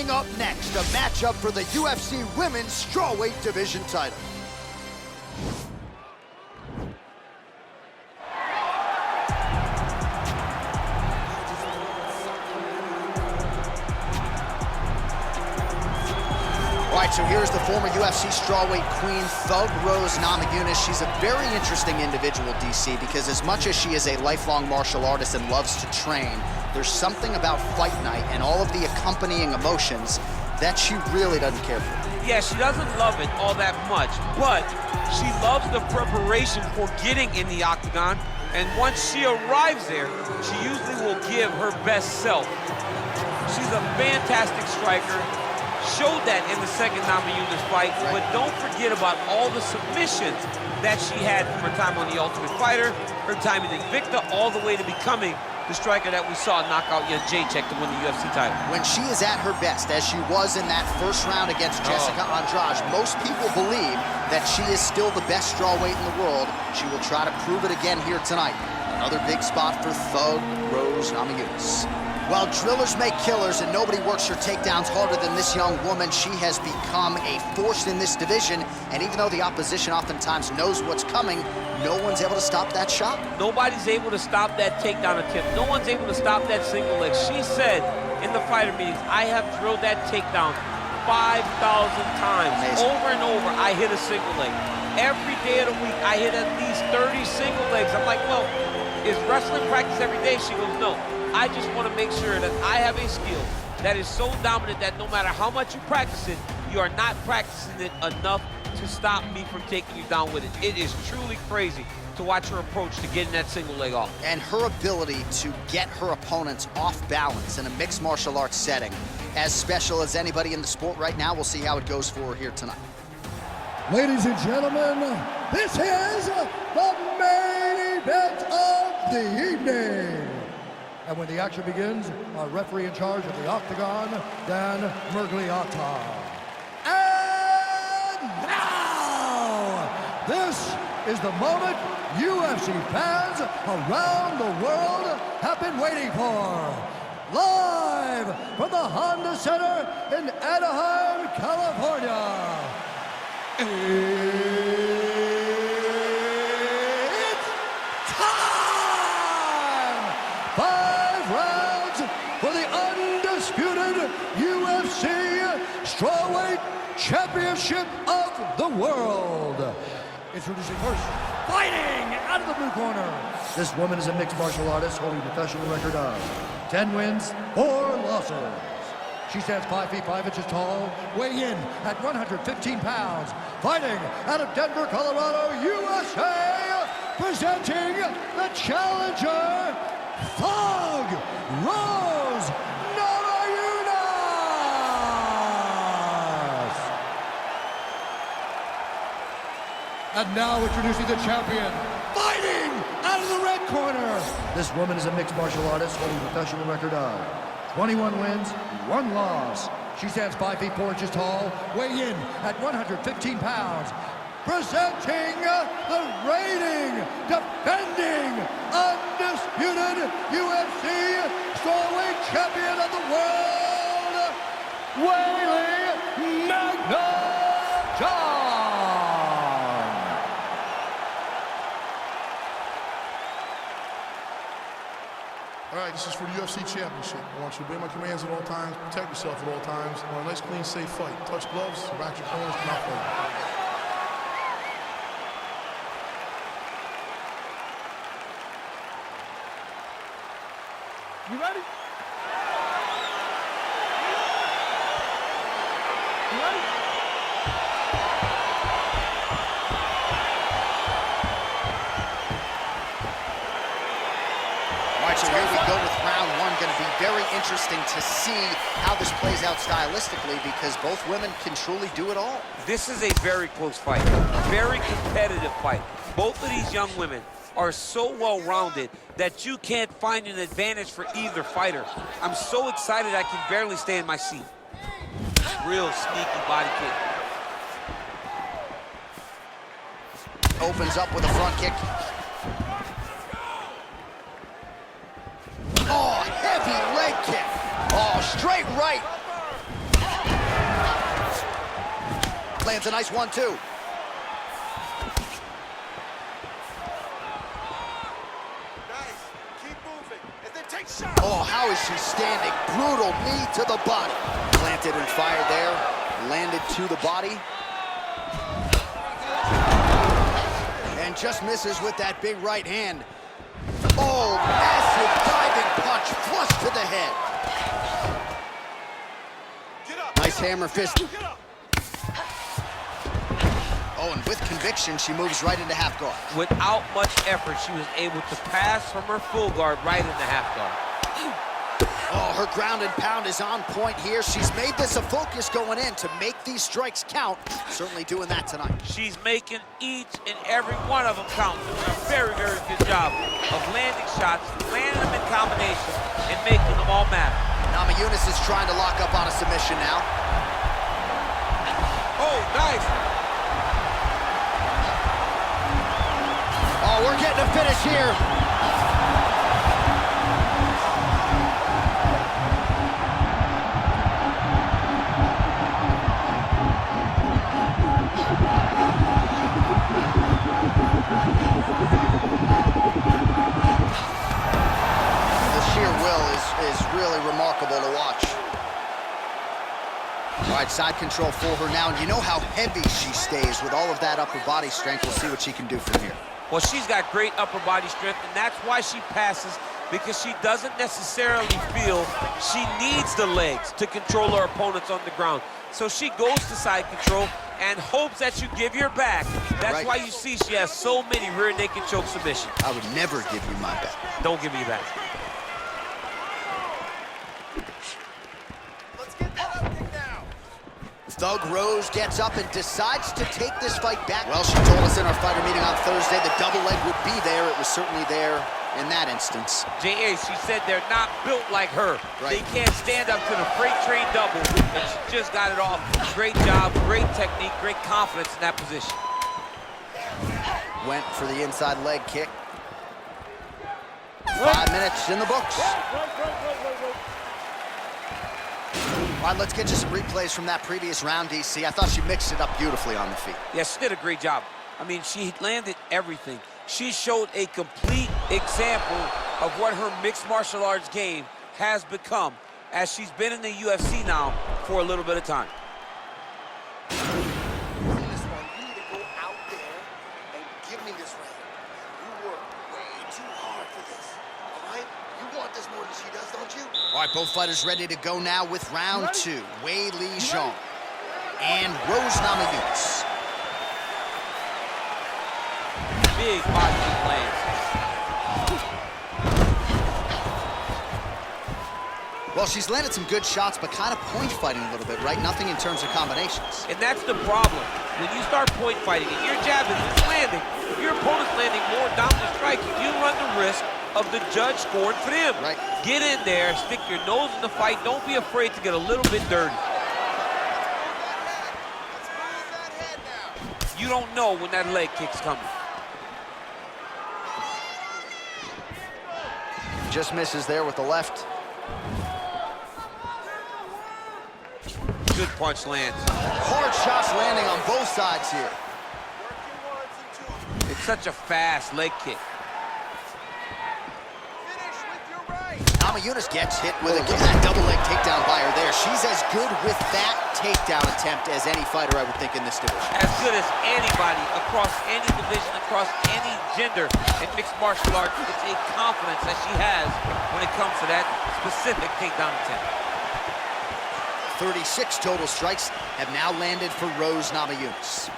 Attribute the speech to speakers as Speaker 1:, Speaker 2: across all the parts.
Speaker 1: Coming up next, a matchup for the UFC Women's Strawweight Division title. All right, so here's the former UFC strawweight queen, Thug Rose Namajunas. She's a very interesting individual, DC, because as much as she is a lifelong martial artist and loves to train, there's something about fight night and all of the accompanying emotions that she really doesn't care for.
Speaker 2: Yeah, she doesn't love it all that much, but she loves the preparation for getting in the octagon, and once she arrives there, she usually will give her best self. She's a fantastic striker. Showed that in the second Namajunas fight, but don't forget about all the submissions that she had from her time on The Ultimate Fighter, her time in Invicta, all the way to becoming the striker that we saw knock out Jacek to win the UFC title.
Speaker 1: When she is at her best, as she was in that first round against Jessica Andrade, most people believe that she is still the best strawweight in the world. She will try to prove it again here tonight. Another big spot for Thug Rose Namajunas. While drillers make killers and nobody works her takedowns harder than this young woman, she has become a force in this division. And even though the opposition oftentimes knows what's coming, no one's able to stop that shot.
Speaker 2: Nobody's able to stop that takedown attempt. No one's able to stop that single leg. She said in the fighter meetings, I have drilled that takedown 5,000 times.
Speaker 1: Amazing.
Speaker 2: Over and over, I hit a single leg. Every day of the week, I hit at least 30 single legs. I'm like, well, is wrestling practice every day? She goes, no. I just want to make sure that I have a skill that is so dominant that no matter how much you practice it, you are not practicing it enough to stop me from taking you down with it. It is truly crazy to watch her approach to getting that single leg off.
Speaker 1: And her ability to get her opponents off balance in a mixed martial arts setting, as special as anybody in the sport right now. We'll see how it goes for her here tonight.
Speaker 3: Ladies and gentlemen, this is the main event of the evening. And when the action begins, our referee in charge of the octagon, Dan Mergliata. And now, this is the moment UFC fans around the world have been waiting for. Live from the Honda Center in Anaheim, California. It's time! 5 rounds for the undisputed UFC Strawweight Championship of the World. Introducing first, fighting out of the blue corner. This woman is a mixed martial artist holding a professional record of 10 wins, 4 losses. She stands 5 feet 5 inches tall, weighing in at 115 pounds. Fighting out of Denver, Colorado, USA, presenting the challenger, Thug Rose Namajunas. And now introducing the champion, fighting out of the red corner. This woman is a mixed martial artist holding a professional record of 21 wins, 1 loss. She stands 5 feet 4 inches tall, weighing in at 115 pounds. Presenting the reigning, defending, undisputed UFC Strawweight Champion of the world, Weili Zhang.
Speaker 4: All right, this is for the UFC Championship. I want you to obey my commands at all times, protect yourself at all times. I want a nice, clean, safe fight. Touch gloves, back your corners, not fight.
Speaker 3: You ready? You ready?
Speaker 1: All right, so here we go with round 1. Going to be very interesting to see how this plays out stylistically, because both women can truly do it all.
Speaker 2: This is a very close fight, a very competitive fight. Both of these young women are so well-rounded that you can't find an advantage for either fighter. I'm so excited I can barely stay in my seat. Real sneaky body kick.
Speaker 1: Opens up with a front kick. Oh, heavy leg kick. Oh, straight right. Lands a nice 1-2. Oh, how is she standing? Brutal knee to the body. Planted and fired there. Landed to the body. And just misses with that big right hand. Oh, massive diving punch flush to the head. Nice hammer fist. Oh, and with conviction, she moves right into half guard.
Speaker 2: Without much effort, she was able to pass from her full guard right into half guard.
Speaker 1: Oh, her ground and pound is on point here. She's made this a focus going in to make these strikes count. Certainly doing that tonight.
Speaker 2: She's making each and every one of them count. Doing a very, very good job of landing shots, landing them in combination, and making them all matter.
Speaker 1: Namajunas is trying to lock up on a submission now.
Speaker 2: Oh, nice.
Speaker 1: Oh, we're getting a finish here. Really remarkable to watch. All right, side control for her now. And you know how heavy she stays with all of that upper body strength. We'll see what she can do from here.
Speaker 2: Well, she's got great upper body strength, and that's why she passes, because she doesn't necessarily feel she needs the legs to control her opponents on the ground. So she goes to side control and hopes that you give your back. That's why you see she has so many rear naked choke submissions.
Speaker 1: I would never give you my back.
Speaker 2: Don't give me your back.
Speaker 1: Thug Rose gets up and decides to take this fight back. Well, she told us in our fighter meeting on Thursday the double leg would be there. It was certainly there in that instance.
Speaker 2: J.A., she said they're not built like her. They can't stand up to the freight train double, and she just got it off. Great job, great technique, great confidence in that position.
Speaker 1: Went for the inside leg kick. 5 minutes in the books. All right, let's get you some replays from that previous round, DC. I thought she mixed it up beautifully on the feet.
Speaker 2: Yeah, she did a great job. I mean, she landed everything. She showed a complete example of what her mixed martial arts game has become, as she's been in the UFC now for a little bit of time.
Speaker 5: This one, you need to go out there and give me this round. You work way too hard for this, all right? You want this more than she does, don't you?
Speaker 1: All right, both fighters ready to go now with round 2. Weili Zhang and Rose Namajunas.
Speaker 2: Big body lands.
Speaker 1: Well, she's landed some good shots, but kind of point fighting a little bit, right? Nothing in terms of combinations.
Speaker 2: And that's the problem. When you start point fighting and your jab is landing, if your opponent's landing more dominant strikes, you run the risk of the judge scoring for them.
Speaker 1: Right.
Speaker 2: Get in there, stick your nose in the fight. Don't be afraid to get a little bit dirty. You don't know when that leg kick's coming.
Speaker 1: Just misses there with the left.
Speaker 2: Good punch lands.
Speaker 1: Hard shots landing on both sides here.
Speaker 2: It's such a fast leg kick.
Speaker 1: Namajunas gets hit with a that double leg takedown by her there. She's as good with that takedown attempt as any fighter, I would think, in this division.
Speaker 2: As good as anybody across any division, across any gender in mixed martial arts. It's a confidence that she has when it comes to that specific takedown attempt.
Speaker 1: 36 total strikes have now landed for Rose Namajunas.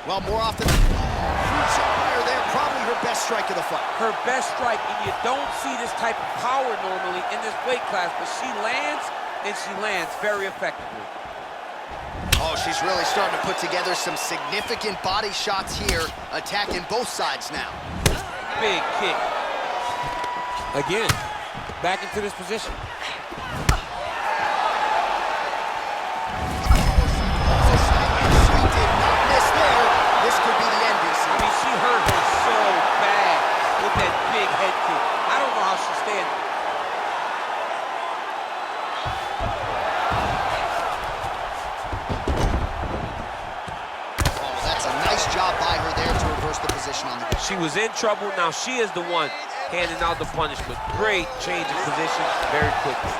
Speaker 1: Well, more often than fire there, probably her best strike of the fight.
Speaker 2: Her best strike, and you don't see this type of power normally in this weight class, but she lands, and she lands very effectively.
Speaker 1: Oh, she's really starting to put together some significant body shots here, attacking both sides now.
Speaker 2: Big kick. Again, back into this position. She was in trouble. Now she is the one handing out the punishment. Great change of position very quickly.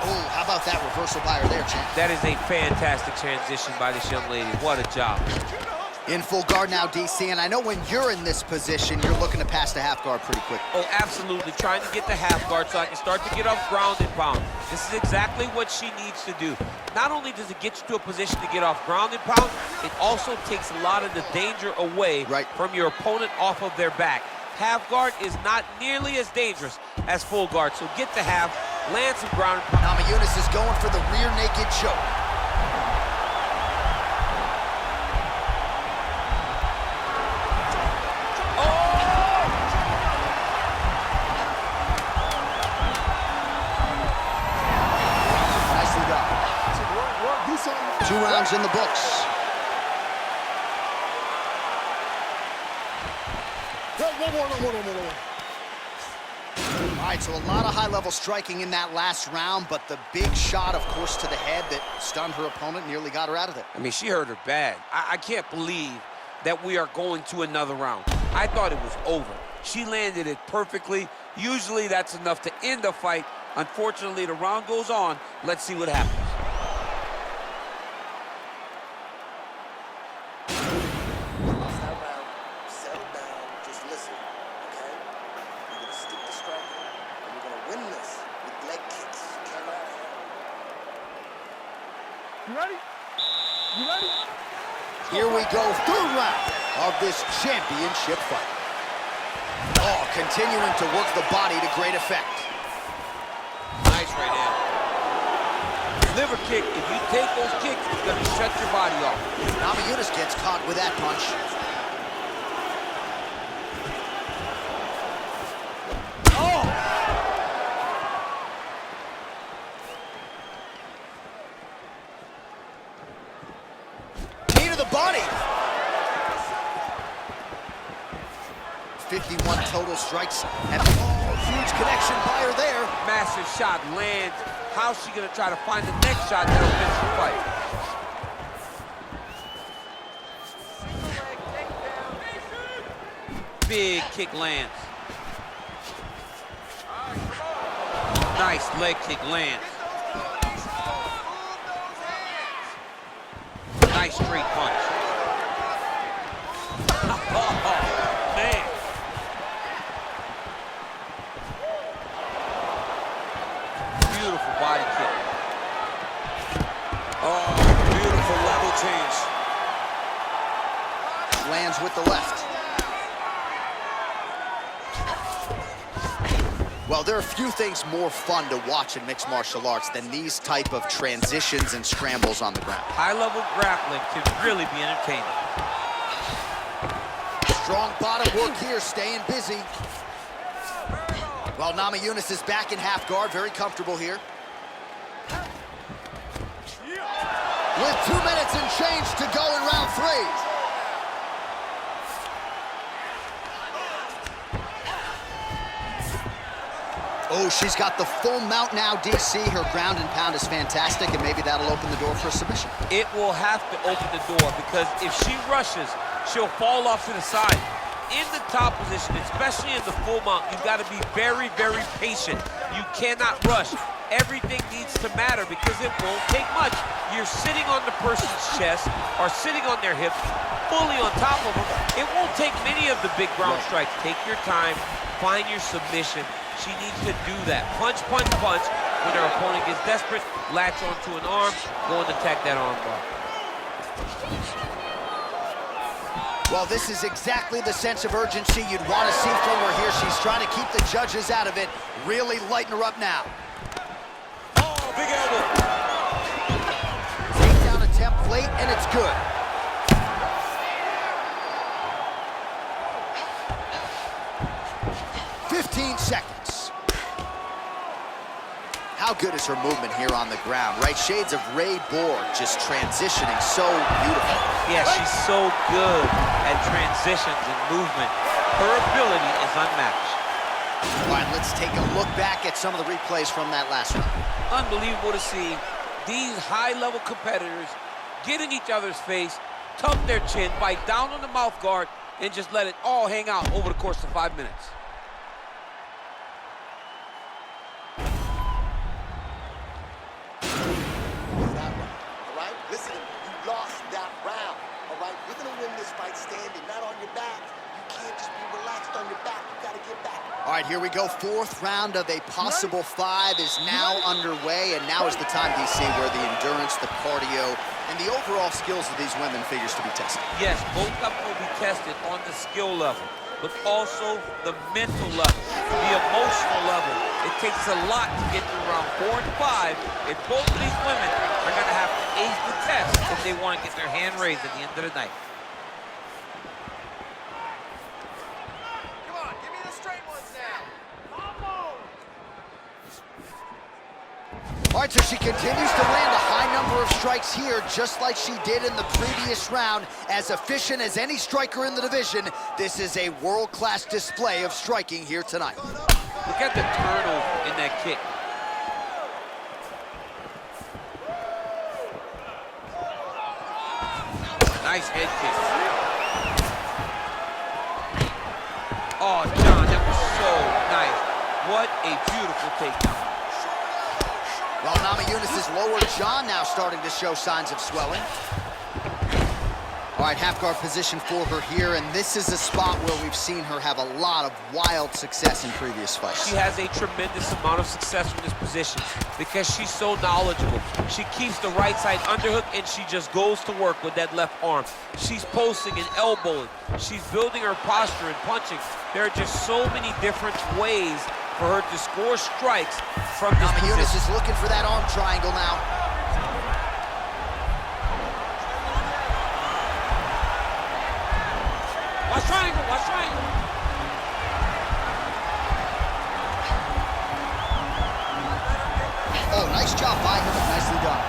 Speaker 1: Oh, how about that reversal by her there, champ?
Speaker 2: That is a fantastic transition by this young lady. What a job.
Speaker 1: In full guard now, DC, and I know when you're in this position, you're looking to pass the half guard pretty quick.
Speaker 2: Oh, absolutely. Trying to get the half guard so I can start to get off ground and pound. This is exactly what she needs to do. Not only does it get you to a position to get off ground and pound, it also takes a lot of the danger away from your opponent off of their back. Half guard is not nearly as dangerous as full guard, so get the half, land some ground and pound.
Speaker 1: Namajunas is going for the rear naked choke. Nicely done. 2 rounds in the books. All right, so a lot of high-level striking in that last round, but the big shot, of course, to the head that stunned her opponent, nearly got her out of it.
Speaker 2: I mean, she hurt her bad. I can't believe that we are going to another round. I thought it was over. She landed it perfectly. Usually that's enough to end the fight. Unfortunately, the round goes on. Let's see what happens.
Speaker 5: Settle down, just listen, okay? You're gonna stick to striking, and you're gonna win this with leg kicks. Cannot
Speaker 3: You ready? You ready?
Speaker 1: Here we go, 3rd round of this championship fight. Oh, continuing to work the body to great effect.
Speaker 2: Nice right hand. Liver kick, if you take those kicks, it's going to shut your body off.
Speaker 1: Namajunas gets caught with that punch. Oh! Knee to the body. 51 total strikes, and huge connection by her there.
Speaker 2: Massive shot lands. How's she gonna try to find the next shot that'll finish the fight? Big kick lands. Nice leg kick lands. Nice straight punch. Oh, man. Beautiful body kick. Oh, beautiful level change.
Speaker 1: Lands with the left. Well, there are few things more fun to watch in mixed martial arts than these type of transitions and scrambles on the ground.
Speaker 2: High-level grappling can really be entertaining.
Speaker 1: Strong bottom work here, staying busy. Well, Namajunas is back in half guard, very comfortable here. With 2 minutes and change to go in round 3. Oh, she's got the full mount now, DC. Her ground and pound is fantastic, and maybe that'll open the door for a submission.
Speaker 2: It will have to open the door because if she rushes, she'll fall off to the side. In the top position, especially in the full mount, you've got to be very, very patient. You cannot rush. Everything needs to matter because it won't take much. You're sitting on the person's chest or sitting on their hips, fully on top of them. It won't take many of the big ground strikes. Take your time, find your submission. She needs to do that. Punch, punch, punch. When her opponent gets desperate, latch onto an arm, go and attack that arm bar.
Speaker 1: Well, this is exactly the sense of urgency you'd want to see from her here. She's trying to keep the judges out of it. Really lighten her up now.
Speaker 2: Oh, big elbow.
Speaker 1: Takedown attempt late, and it's good. "15 seconds. How good is her movement here on the ground, right? Shades of Ray Borg, just transitioning so beautiful.
Speaker 2: Yeah, she's so good at transitions and movement. Her ability is unmatched.
Speaker 1: All right, let's take a look back at some of the replays from that last round.
Speaker 2: Unbelievable to see these high-level competitors get in each other's face, tuck their chin, bite down on the mouth guard, and just let it all hang out over the course of 5 minutes.
Speaker 5: All right? Listen, you lost that round. All right? You're going to win this fight standing, not on your back. You can't just be relaxed on your back. You got to get back.
Speaker 1: All right, here we go. Fourth round of a possible 5 is now underway, and now is the time, DC, where the endurance, the cardio, and the overall skills of these women figures to be tested.
Speaker 2: Yes, both of them will be tested on the skill level, but also the mental level, the emotional level. It takes a lot to get through round 4 and 5, and both of these women are going to have to ace the test if they want to get their hand raised at the end of the night.
Speaker 5: Come on, give me the straight ones now.
Speaker 1: All right, so she continues to land a high number of strikes here, just like she did in the previous round. As efficient as any striker in the division, this is a world-class display of striking here tonight.
Speaker 2: Look at the turnover in that kick. Nice head kick. Oh, John, that was so nice. What a beautiful takedown.
Speaker 1: Well, Namajunas' lower jaw now starting to show signs of swelling. All right, half guard position for her here, and this is a spot where we've seen her have a lot of wild success in previous fights.
Speaker 2: She has a tremendous amount of success from this position because she's so knowledgeable. She keeps the right side underhook, and she just goes to work with that left arm. She's posting and elbowing. She's building her posture and punching. There are just so many different ways for her to score strikes from this position.
Speaker 1: Namajunas is looking for that arm triangle now.
Speaker 2: Watch triangle, watch triangle.
Speaker 1: Oh, nice job by him. Nicely done.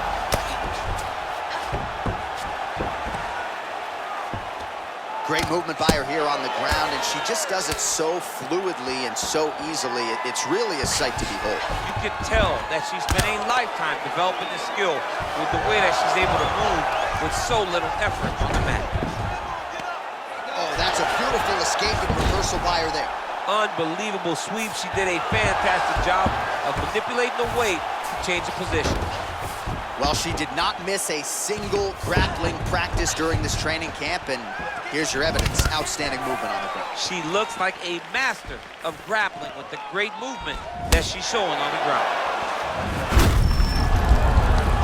Speaker 1: Great movement by her here on the ground, and she just does it so fluidly and so easily. It's really a sight to behold.
Speaker 2: You can tell that she spent a lifetime developing this skill with the way that she's able to move with so little effort on the mat.
Speaker 1: Oh, that's a beautiful escape and reversal by her there.
Speaker 2: Unbelievable sweep. She did a fantastic job of manipulating the weight to change the position.
Speaker 1: Well, she did not miss a single grappling practice during this training camp, and here's your evidence. Outstanding movement on the ground.
Speaker 2: She looks like a master of grappling with the great movement that she's showing on the ground.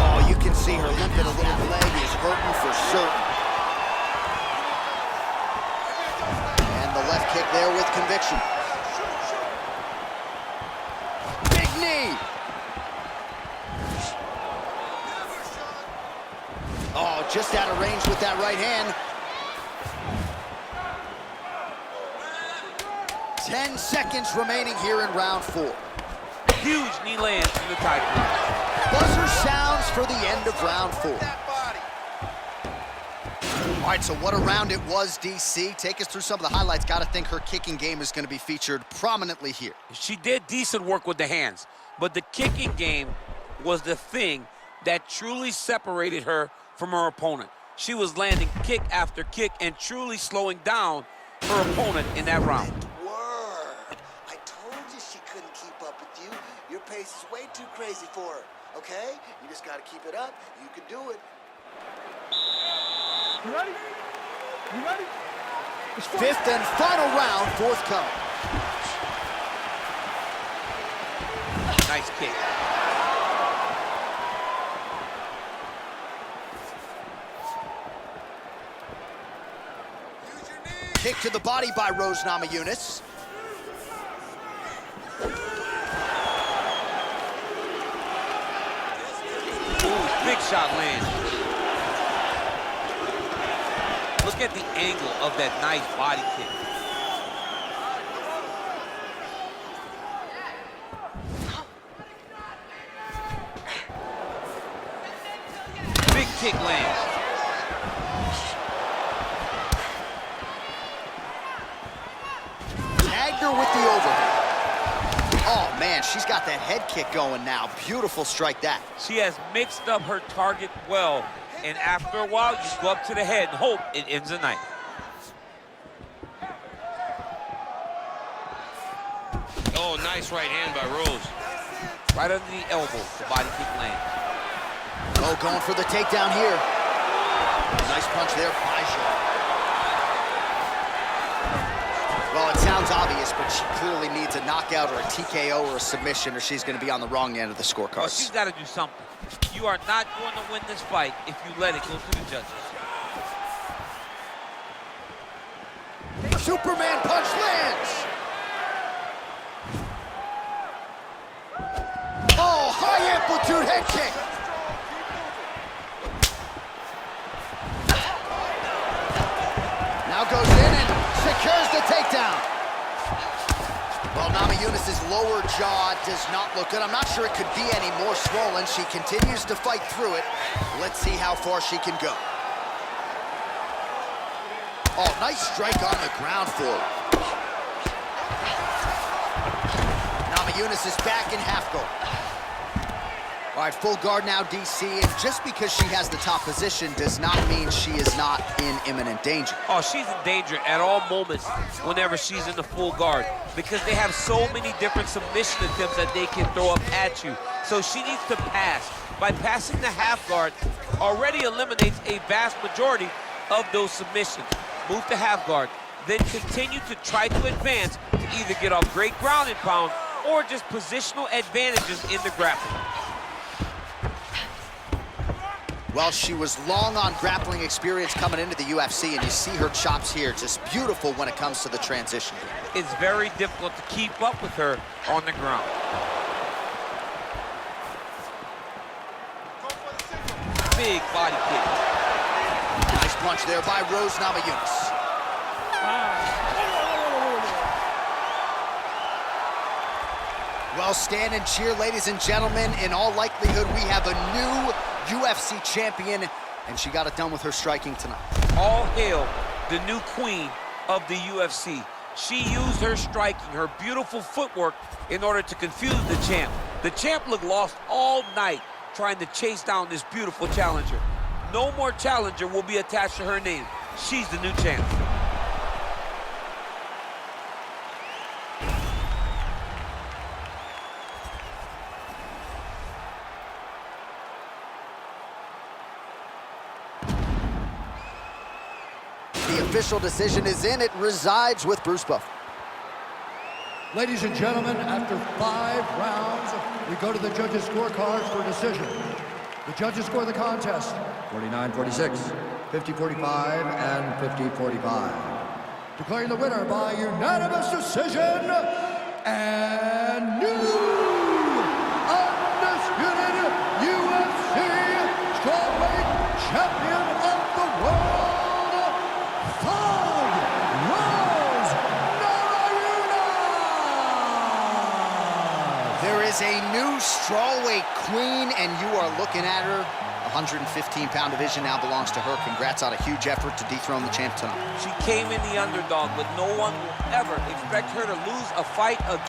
Speaker 1: Oh, you can see her limping a little leg is hurting for certain. And the left kick there with conviction. Big knee. Oh, just out of range with that right hand. 10 seconds remaining here in round 4.
Speaker 2: Huge knee lands from the title.
Speaker 1: Buzzer sounds for the end of round 4. All right, so what a round it was, DC. Take us through some of the highlights. Got to think her kicking game is going to be featured prominently here.
Speaker 2: She did decent work with the hands, but the kicking game was the thing that truly separated her from her opponent. She was landing kick after kick and truly slowing down her opponent in that round.
Speaker 5: Word. I told you she couldn't keep up with you. Your pace is way too crazy for her, okay? You just got to keep it up. You can do it.
Speaker 3: You ready? You ready?
Speaker 1: Fifth and final round, forthcoming.
Speaker 2: Nice kick.
Speaker 1: Kick to the body by Rose Namajunas.
Speaker 2: Ooh, big shot lands. Look at the angle of that nice body kick. Big kick lands.
Speaker 1: Tagged her with the overhand. Oh, man, she's got that head kick going now. Beautiful strike that.
Speaker 2: She has mixed up her target well, and after a while, you go up to the head and hope it ends the night. Nice right hand by Rose. Right under the elbow, the body kick lands.
Speaker 1: Oh, going for the takedown here. Nice punch there by Zhang. Well, it sounds obvious, but she clearly needs a knockout or a TKO or a submission, or she's going to be on the wrong end of the
Speaker 2: Well,
Speaker 1: scorecards.
Speaker 2: she's got to do something. You are not going to win this fight if you let it go to the judges.
Speaker 1: Superman punch lands. Oh, high amplitude head kick. Now goes in and secures the takedown. Well, Namajunas' lower jaw does not look good. I'm not sure it could be any more swollen. She continues to fight through it. Let's see how far she can go. Oh, nice strike on the ground for her. Namajunas is back in half guard. All right, full guard now, DC, and just because she has the top position does not mean she is not in imminent danger.
Speaker 2: Oh, she's in danger at all moments whenever she's in the full guard because they have so many different submission attempts that they can throw up at you. So she needs to pass. By passing the half guard, already eliminates a vast majority of those submissions. Move to half guard, then continue to try to advance to either get off great ground and pound or just positional advantages in the grappling.
Speaker 1: Well, she was long on grappling experience coming into the UFC, and you see her chops here, just beautiful when it comes to the transition.
Speaker 2: It's very difficult to keep up with her on the ground. Big body kick.
Speaker 1: Nice punch there by Rose Namajunas. Well, stand and cheer, ladies and gentlemen. In all likelihood, we have a new UFC champion, and she got it done with her striking tonight.
Speaker 2: All hail the new queen of the UFC. She used her striking, her beautiful footwork, in order to confuse the champ. The champ looked lost all night trying to chase down this beautiful challenger. No more challenger will be attached to her name. She's the new champ.
Speaker 1: The official decision is in. It resides with Bruce Buffer.
Speaker 3: Ladies and gentlemen, after 5 rounds, we go to the judges' scorecards for decision. The judges score the contest 49-46, 50-45, and 50-45. Declaring the winner by unanimous decision and new undisputed UFC strawweight champion of the world, Namajunas.
Speaker 1: There is a new strawweight queen, and you are looking at her. 115-pound division now belongs to her. Congrats on a huge effort to dethrone the champ tonight.
Speaker 2: She came in the underdog, but no one will ever expect her to lose a fight again.